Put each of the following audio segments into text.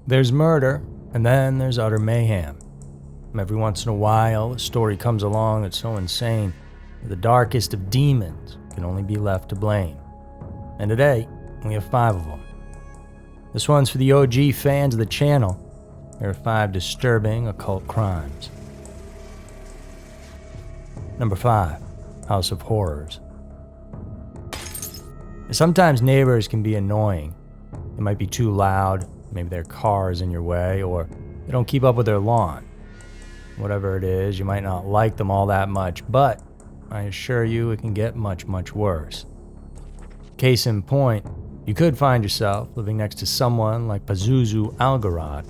There's murder, and then there's utter mayhem. Every once in a while, a story comes along that's so insane that the darkest of demons can only be left to blame. And today, we have 5 of them. This one's for the OG fans of the channel. There are 5 disturbing occult crimes. Number 5, House of Horrors. Sometimes neighbors can be annoying. They might be too loud, maybe their car is in your way, or they don't keep up with their lawn. Whatever it is, you might not like them all that much, but I assure you it can get much, much worse. Case in point, you could find yourself living next to someone like Pazuzu Algarad,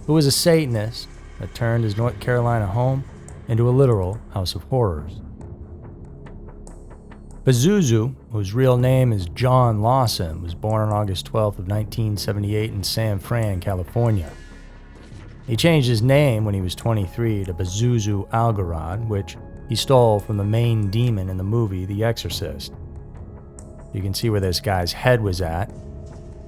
who was a Satanist that turned his North Carolina home into a literal house of horrors. Pazuzu, whose real name is John Lawson, was born on August 12th of 1978 in San Fran, California. He changed his name when he was 23 to Pazuzu Algarad, which he stole from the main demon in the movie The Exorcist. You can see where this guy's head was at.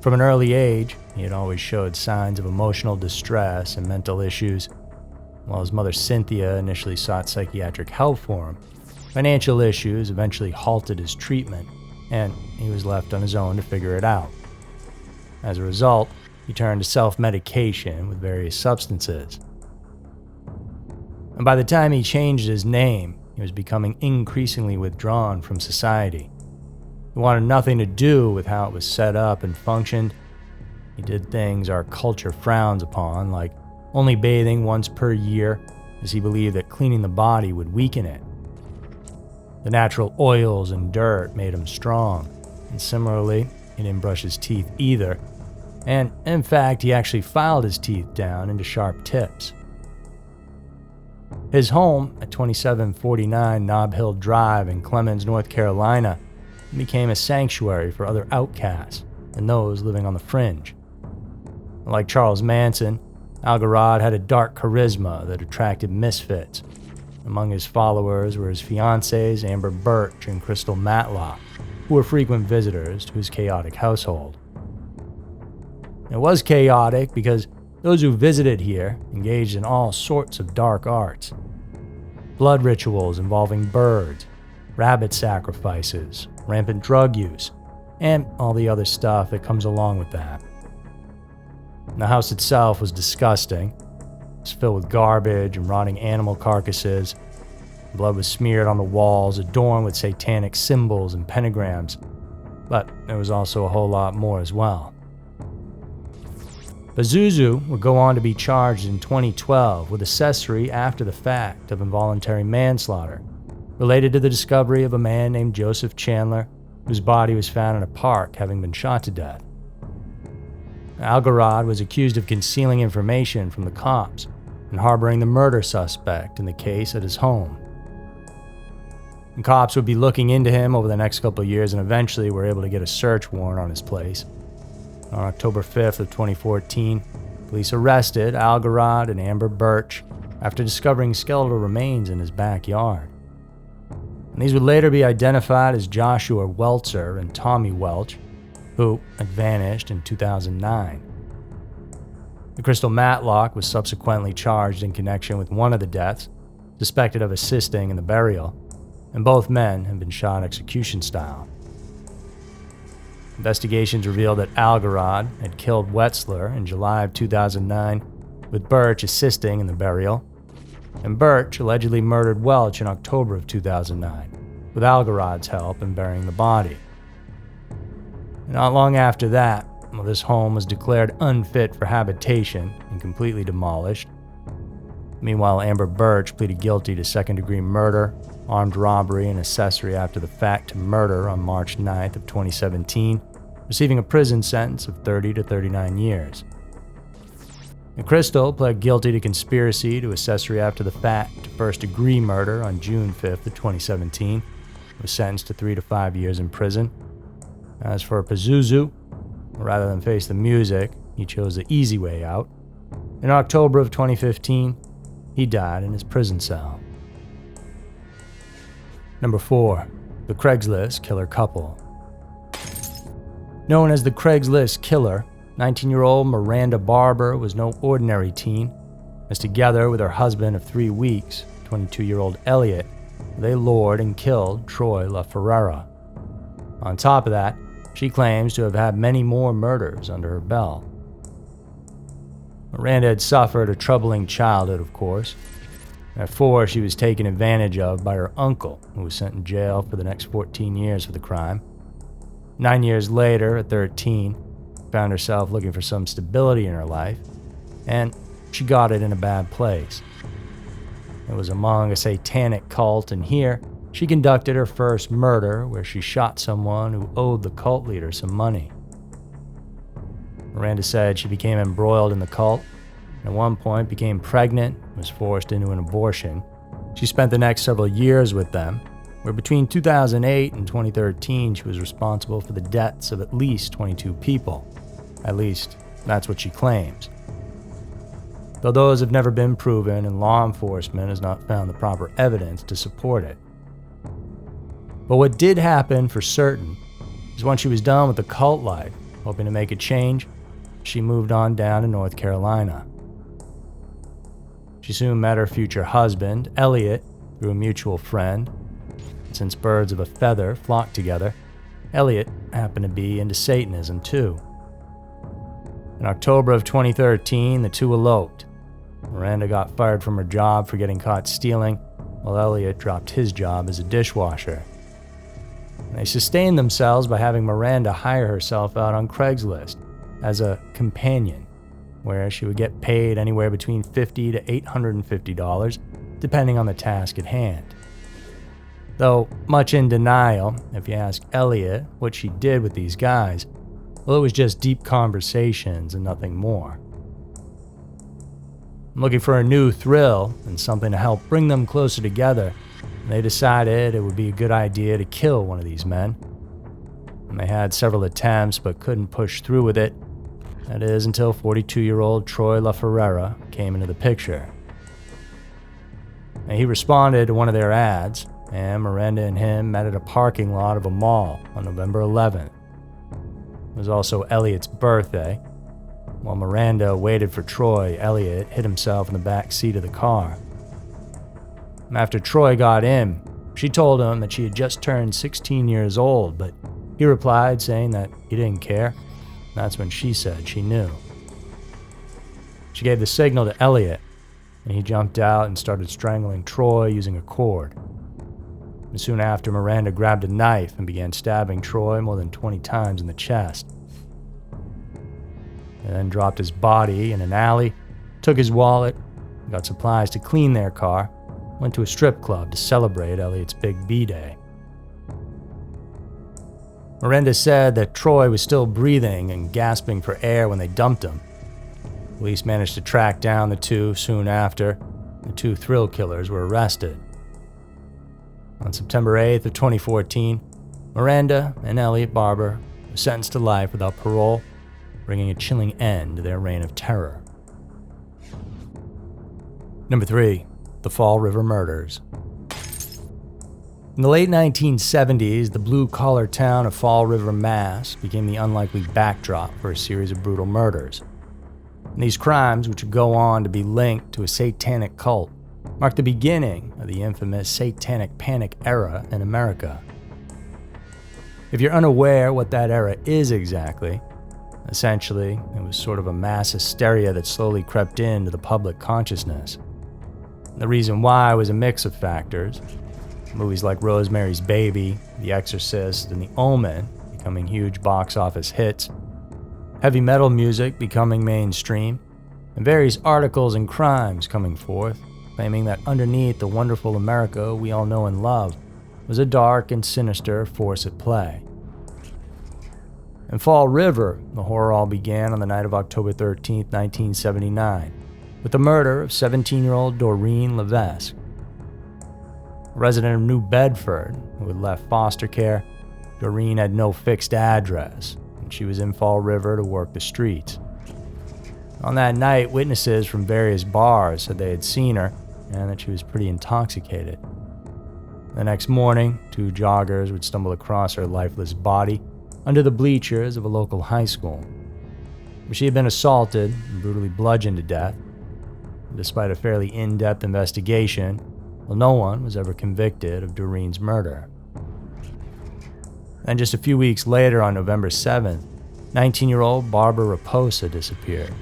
From an early age, he had always showed signs of emotional distress and mental issues. While his mother Cynthia initially sought psychiatric help for him, financial issues eventually halted his treatment, and he was left on his own to figure it out. As a result, he turned to self-medication with various substances. And by the time he changed his name, he was becoming increasingly withdrawn from society. He wanted nothing to do with how it was set up and functioned. He did things our culture frowns upon, like only bathing once per year, as he believed that cleaning the body would weaken it. The natural oils and dirt made him strong, and similarly, he didn't brush his teeth either, and in fact, he actually filed his teeth down into sharp tips. His home at 2749 Nob Hill Drive in Clemens, North Carolina, became a sanctuary for other outcasts and those living on the fringe. Like Charles Manson, Algarad had a dark charisma that attracted misfits. Among his followers were his fiancées Amber Birch and Crystal Matlock, who were frequent visitors to his chaotic household. It was chaotic because those who visited here engaged in all sorts of dark arts. Blood rituals involving birds, rabbit sacrifices, rampant drug use, and all the other stuff that comes along with that. The house itself was disgusting. It was filled with garbage and rotting animal carcasses. Blood was smeared on the walls, adorned with satanic symbols and pentagrams. But there was also a whole lot more as well. Pazuzu would go on to be charged in 2012 with accessory after the fact of involuntary manslaughter, related to the discovery of a man named Joseph Chandler, whose body was found in a park having been shot to death. Algarad was accused of concealing information from the cops and harboring the murder suspect in the case at his home. The cops would be looking into him over the next couple of years and eventually were able to get a search warrant on his place. On October 5th of 2014, police arrested Algarad and Amber Birch after discovering skeletal remains in his backyard. And these would later be identified as Joshua Weltzer and Tommy Welch, who had vanished in 2009. The Crystal Matlock was subsequently charged in connection with one of the deaths, suspected of assisting in the burial, and both men had been shot execution style. Investigations revealed that Algarad had killed Wetzler in July of 2009, with Birch assisting in the burial, and Birch allegedly murdered Welch in October of 2009, with Algarad's help in burying the body. Not long after that, this home was declared unfit for habitation and completely demolished. Meanwhile, Amber Birch pleaded guilty to second-degree murder, armed robbery, and accessory after the fact to murder on March 9th of 2017, receiving a prison sentence of 30 to 39 years. And Crystal pled guilty to conspiracy to accessory after the fact to first-degree murder on June 5th of 2017, was sentenced to 3 to 5 years in prison. As for Pazuzu, rather than face the music, he chose the easy way out. In October of 2015, he died in his prison cell. Number 4, the Craigslist Killer couple. Known as the Craigslist Killer, 19-year-old Miranda Barber was no ordinary teen, as together with her husband of 3 weeks, 22-year-old Elliot, they lured and killed Troy LaFerrera. On top of that, she claims to have had many more murders under her belt. Miranda had suffered a troubling childhood, of course. At 4, she was taken advantage of by her uncle, who was sent in jail for the next 14 years for the crime. 9 years later, at 13, found herself looking for some stability in her life, and she got it in a bad place. It was among a satanic cult, and here she conducted her first murder, where she shot someone who owed the cult leader some money. Miranda said she became embroiled in the cult, and at one point became pregnant, was forced into an abortion. She spent the next several years with them, where between 2008 and 2013 she was responsible for the deaths of at least 22 people. At least, that's what she claims. Though those have never been proven and law enforcement has not found the proper evidence to support it. But what did happen for certain is once she was done with the cult life, hoping to make a change, she moved on down to North Carolina. She soon met her future husband, Elliot, through a mutual friend. And since birds of a feather flock together, Elliot happened to be into Satanism too. In October of 2013, the two eloped. Miranda got fired from her job for getting caught stealing, while Elliot dropped his job as a dishwasher. And they sustained themselves by having Miranda hire herself out on Craigslist as a companion, where she would get paid anywhere between $50 to $850, depending on the task at hand. Though much in denial, if you ask Elliot what she did with these guys, well, it was just deep conversations and nothing more. Looking for a new thrill and something to help bring them closer together, they decided it would be a good idea to kill one of these men. And they had several attempts but couldn't push through with it. That is until 42-year-old Troy LaFerrera came into the picture. And he responded to one of their ads, and Miranda and him met at a parking lot of a mall on November 11th. It was also Elliot's birthday. While Miranda waited for Troy, Elliot hid himself in the back seat of the car. After Troy got in, she told him that she had just turned 16 years old, but he replied saying that he didn't care. That's when she said she knew. She gave the signal to Elliot, and he jumped out and started strangling Troy using a cord. And soon after, Miranda grabbed a knife and began stabbing Troy more than 20 times in the chest. And then dropped his body in an alley, took his wallet, got supplies to clean their car, went to a strip club to celebrate Elliot's big B-Day. Miranda said that Troy was still breathing and gasping for air when they dumped him. Police managed to track down the two soon after. The two thrill killers were arrested. On September 8th of 2014, Miranda and Elliot Barber were sentenced to life without parole, bringing a chilling end to their reign of terror. Number 3. The Fall River Murders. In the late 1970s, the blue-collar town of Fall River, Mass. became the unlikely backdrop for a series of brutal murders. And these crimes, which would go on to be linked to a satanic cult, marked the beginning of the infamous Satanic Panic era in America. If you're unaware what that era is exactly, essentially, it was sort of a mass hysteria that slowly crept into the public consciousness. The reason why was a mix of factors. Movies like Rosemary's Baby, The Exorcist, and The Omen becoming huge box office hits, heavy metal music becoming mainstream, and various articles and crimes coming forth, claiming that underneath the wonderful America we all know and love was a dark and sinister force at play. In Fall River, the horror all began on the night of October 13, 1979, with the murder of 17-year-old Doreen Levesque. A resident of New Bedford, who had left foster care, Doreen had no fixed address, and she was in Fall River to work the streets. On that night, witnesses from various bars said they had seen her and that she was pretty intoxicated. The next morning, two joggers would stumble across her lifeless body under the bleachers of a local high school. She had been assaulted and brutally bludgeoned to death. Despite a fairly in-depth investigation, well, no one was ever convicted of Doreen's murder. And just a few weeks later, on November 7th, 19-year-old Barbara Raposa disappeared.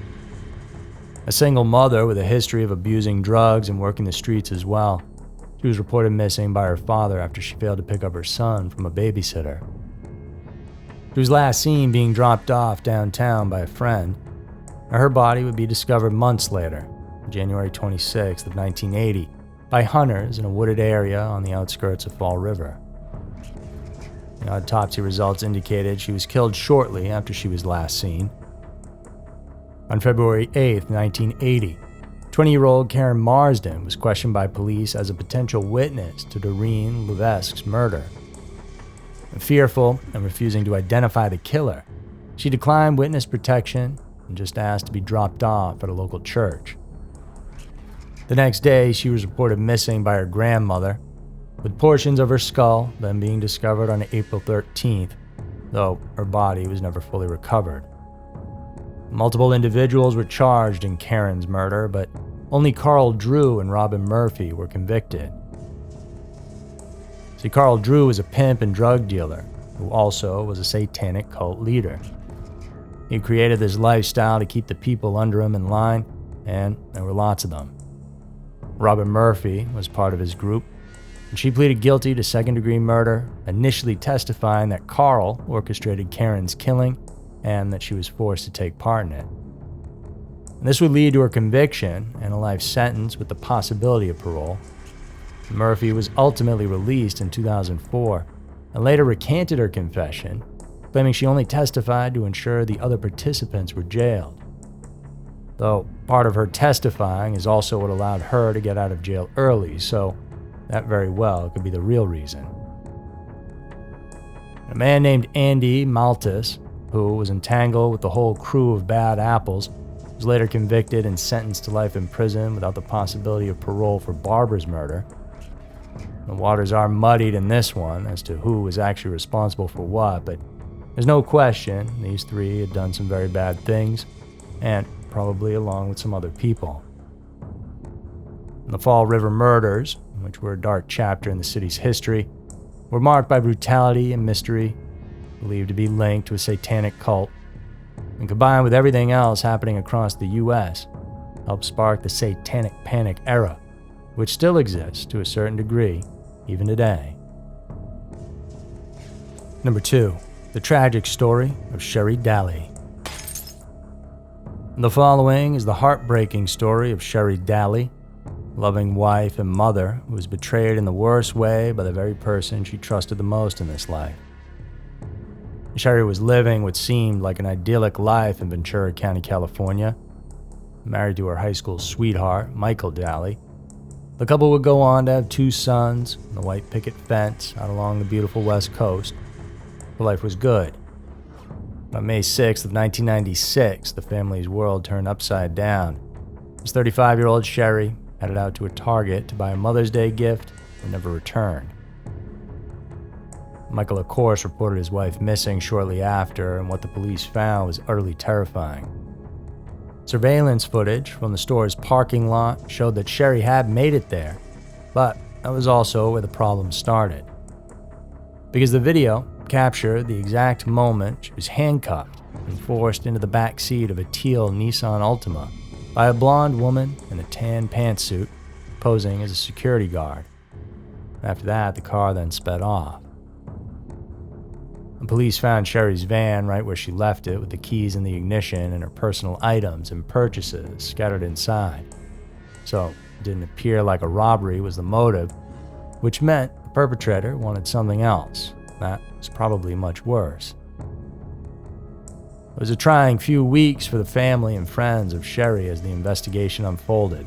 A single mother with a history of abusing drugs and working the streets as well, she was reported missing by her father after she failed to pick up her son from a babysitter. She was last seen being dropped off downtown by a friend. Her body would be discovered months later, January 26th of 1980, by hunters in a wooded area on the outskirts of Fall River. The autopsy results indicated she was killed shortly after she was last seen. On February 8th, 1980, 20-year-old Karen Marsden was questioned by police as a potential witness to Doreen Levesque's murder. Fearful and refusing to identify the killer, she declined witness protection and just asked to be dropped off at a local church. The next day, she was reported missing by her grandmother, with portions of her skull then being discovered on April 13th, though her body was never fully recovered. Multiple individuals were charged in Karen's murder, but only Carl Drew and Robin Murphy were convicted. See, Carl Drew was a pimp and drug dealer who also was a satanic cult leader. He created this lifestyle to keep the people under him in line, and there were lots of them. Robin Murphy was part of his group, and she pleaded guilty to second-degree murder, initially testifying that Carl orchestrated Karen's killing and that she was forced to take part in it. And this would lead to her conviction and a life sentence with the possibility of parole. Murphy was ultimately released in 2004 and later recanted her confession, claiming she only testified to ensure the other participants were jailed. Though part of her testifying is also what allowed her to get out of jail early, so that very well could be the real reason. A man named Andy Maltus, who was entangled with the whole crew of bad apples, was later convicted and sentenced to life in prison without the possibility of parole for Barbara's murder. The waters are muddied in this one as to who was actually responsible for what, but there's no question these three had done some very bad things, and probably along with some other people. The Fall River murders, which were a dark chapter in the city's history, were marked by brutality and mystery, believed to be linked to a satanic cult, and combined with everything else happening across the U.S., helped spark the satanic panic era, which still exists to a certain degree even today. Number 2. The tragic story of Sherry Daly. The following is the heartbreaking story of Sherry Daly, loving wife and mother who was betrayed in the worst way by the very person she trusted the most in this life. Sherry was living what seemed like an idyllic life in Ventura County, California. Married to her high school sweetheart, Michael Daly, the couple would go on to have 2 sons and the white picket fence out along the beautiful West Coast. Her life was good. On May 6th of 1996, the family's world turned upside down. As 35-year-old Sherry headed out to a Target to buy a Mother's Day gift and never returned. Michael, of course, reported his wife missing shortly after, and what the police found was utterly terrifying. Surveillance footage from the store's parking lot showed that Sherry had made it there, but that was also where the problem started. Because the video captured the exact moment she was handcuffed and forced into the back seat of a teal Nissan Altima by a blonde woman in a tan pantsuit posing as a security guard. After that, the car then sped off. The police found Sherry's van right where she left it, with the keys in the ignition and her personal items and purchases scattered inside. So it didn't appear like a robbery was the motive, which meant the perpetrator wanted something else. That was probably much worse. It was a trying few weeks for the family and friends of Sherry as the investigation unfolded.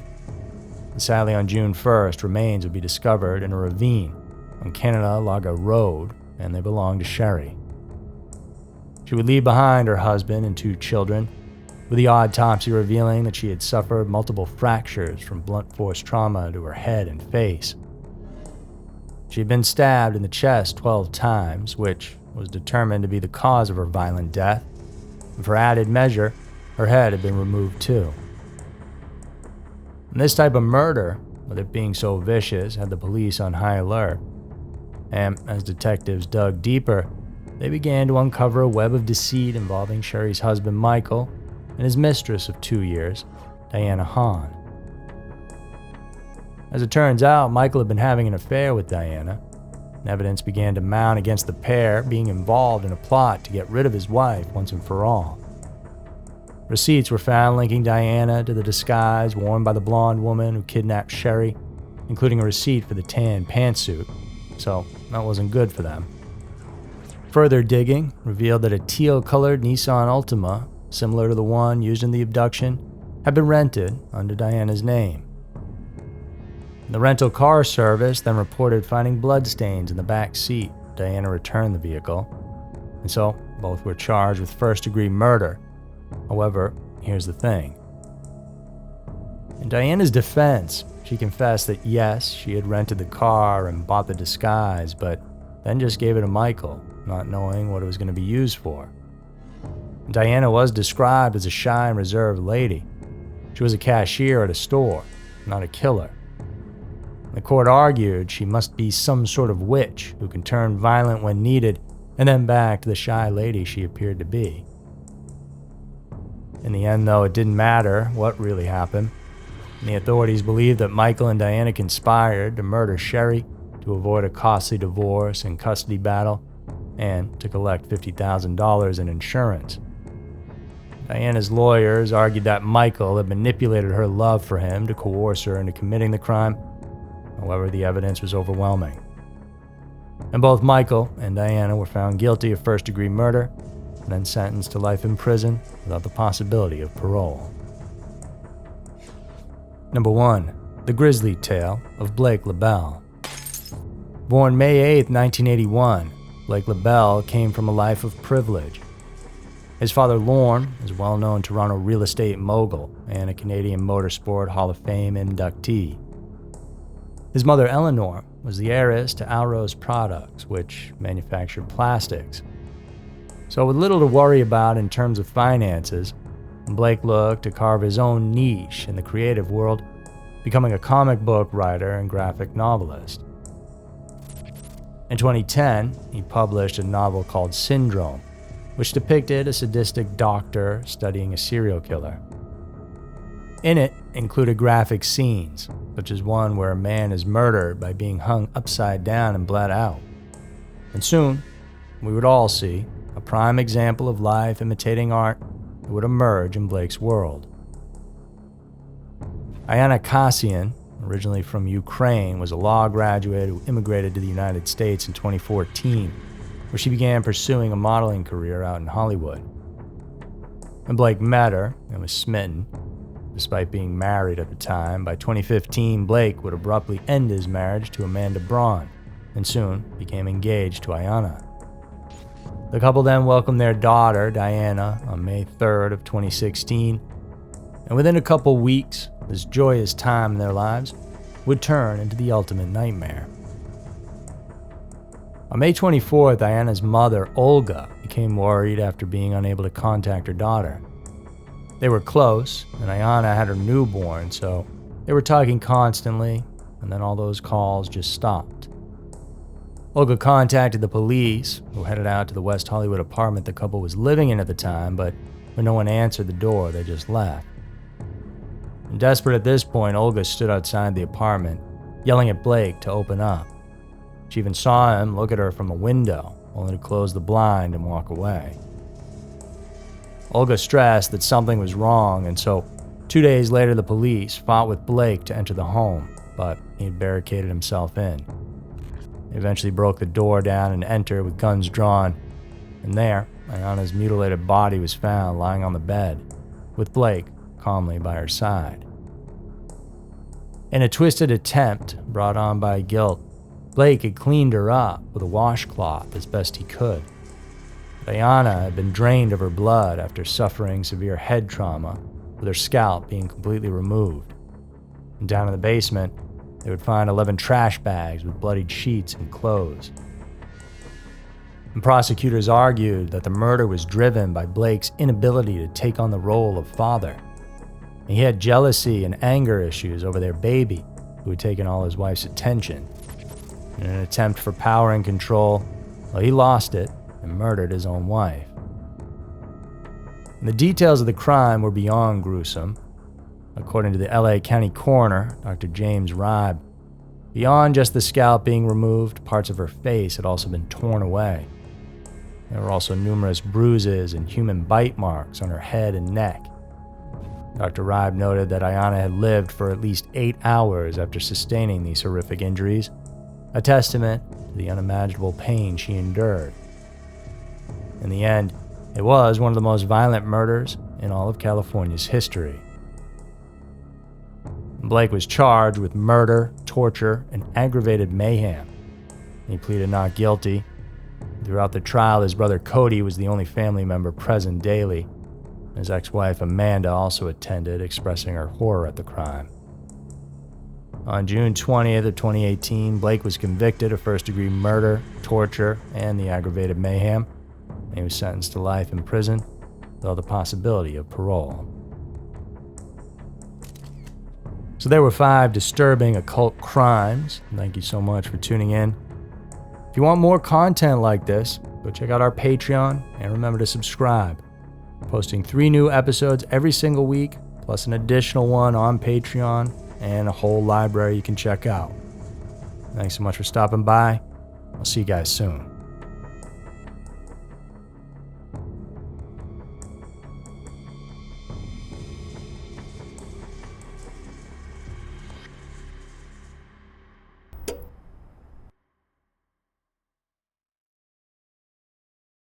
And sadly, on June 1st, remains would be discovered in a ravine on Canada Lago Road, and they belonged to Sherry. She would leave behind her husband and 2 children, with the autopsy revealing that she had suffered multiple fractures from blunt force trauma to her head and face. She had been stabbed in the chest 12 times, which was determined to be the cause of her violent death. And for added measure, Her head had been removed too. And this type of murder, with it being so vicious, had the police on high alert. And as detectives dug deeper, they began to uncover a web of deceit involving Sherry's husband Michael and his mistress of 2 years, Diana Hahn. As it turns out, Michael had been having an affair with Diana, and evidence began to mount against the pair being involved in a plot to get rid of his wife once and for all. Receipts were found linking Diana to the disguise worn by the blonde woman who kidnapped Sherry, including a receipt for the tan pantsuit, so that wasn't good for them. Further digging revealed that a teal-colored Nissan Altima, similar to the one used in the abduction, had been rented under Diana's name. The rental car service then reported finding bloodstains in the back seat. Diana returned the vehicle, and so both were charged with first-degree murder. However, here's the thing. In Diana's defense, she confessed that yes, she had rented the car and bought the disguise, but then just gave it to Michael, not knowing what it was going to be used for. Diana was described as a shy and reserved lady. She was a cashier at a store, not a killer. The court argued she must be some sort of witch who can turn violent when needed and then back to the shy lady she appeared to be. In the end, though, it didn't matter what really happened. And the authorities believed that Michael and Diana conspired to murder Sherry to avoid a costly divorce and custody battle and to collect $50,000 in insurance. Diana's lawyers argued that Michael had manipulated her love for him to coerce her into committing the crime. However, the evidence was overwhelming. And both Michael and Diana were found guilty of first-degree murder and then sentenced to life in prison without the possibility of parole. Number 1. The Grizzly Tale of Blake LaBelle. Born May 8, 1981, Blake LaBelle came from a life of privilege. His father, Lorne, is a well-known Toronto real estate mogul and a Canadian Motorsport Hall of Fame inductee. His mother, Eleanor, was the heiress to Alrose Products, which manufactured plastics. So with little to worry about in terms of finances, Blake looked to carve his own niche in the creative world, becoming a comic book writer and graphic novelist. In 2010, he published a novel called Syndrome, which depicted a sadistic doctor studying a serial killer. In it included graphic scenes, such as one where a man is murdered by being hung upside down and bled out. And soon, we would all see a prime example of life imitating art that would emerge in Blake's world. Ayana Kassian, originally from Ukraine, was a law graduate who immigrated to the United States in 2014, where she began pursuing a modeling career out in Hollywood. When Blake met her and was smitten, despite being married at the time, by 2015, Blake would abruptly end his marriage to Amanda Braun and soon became engaged to Ayana. The couple then welcomed their daughter, Diana, on May 3rd of 2016, and within a couple weeks, this joyous time in their lives would turn into the ultimate nightmare. On May 24th, Diana's mother, Olga, became worried after being unable to contact her daughter. They were close, and Ayana had her newborn, so they were talking constantly, and then all those calls just stopped. Olga contacted the police, who headed out to the West Hollywood apartment the couple was living in at the time, but when no one answered the door, they just left. And desperate at this point, Olga stood outside the apartment, yelling at Blake to open up. She even saw him look at her from a window, only to close the blind and walk away. Olga stressed that something was wrong, and so 2 days later the police fought with Blake to enter the home, but he had barricaded himself in. They eventually broke the door down and entered with guns drawn, and there, Ayana's mutilated body was found lying on the bed, with Blake calmly by her side. In a twisted attempt brought on by guilt, Blake had cleaned her up with a washcloth as best he could. Ayana had been drained of her blood after suffering severe head trauma, with her scalp being completely removed. And down in the basement, they would find 11 trash bags with bloodied sheets and clothes. And prosecutors argued that the murder was driven by Blake's inability to take on the role of father. He had jealousy and anger issues over their baby, who had taken all his wife's attention. In an attempt for power and control, he lost it and murdered his own wife. And the details of the crime were beyond gruesome. According to the LA County coroner, Dr. James Ribe, beyond just the scalp being removed, parts of her face had also been torn away. There were also numerous bruises and human bite marks on her head and neck. Dr. Ribe noted that Ayanna had lived for at least 8 hours after sustaining these horrific injuries, a testament to the unimaginable pain she endured. In the end, it was one of the most violent murders in all of California's history. Blake was charged with murder, torture, and aggravated mayhem. He pleaded not guilty. Throughout the trial, his brother Cody was the only family member present daily. His ex-wife Amanda also attended, expressing her horror at the crime. On June 20th of 2018, Blake was convicted of first-degree murder, torture, and the aggravated mayhem. He was sentenced to life in prison, without the possibility of parole. So there were 5 disturbing occult crimes. Thank you so much for tuning in. If you want more content like this, go check out our Patreon and remember to subscribe. Posting 3 new episodes every single week, plus an additional one on Patreon and a whole library you can check out. Thanks so much for stopping by. I'll see you guys soon.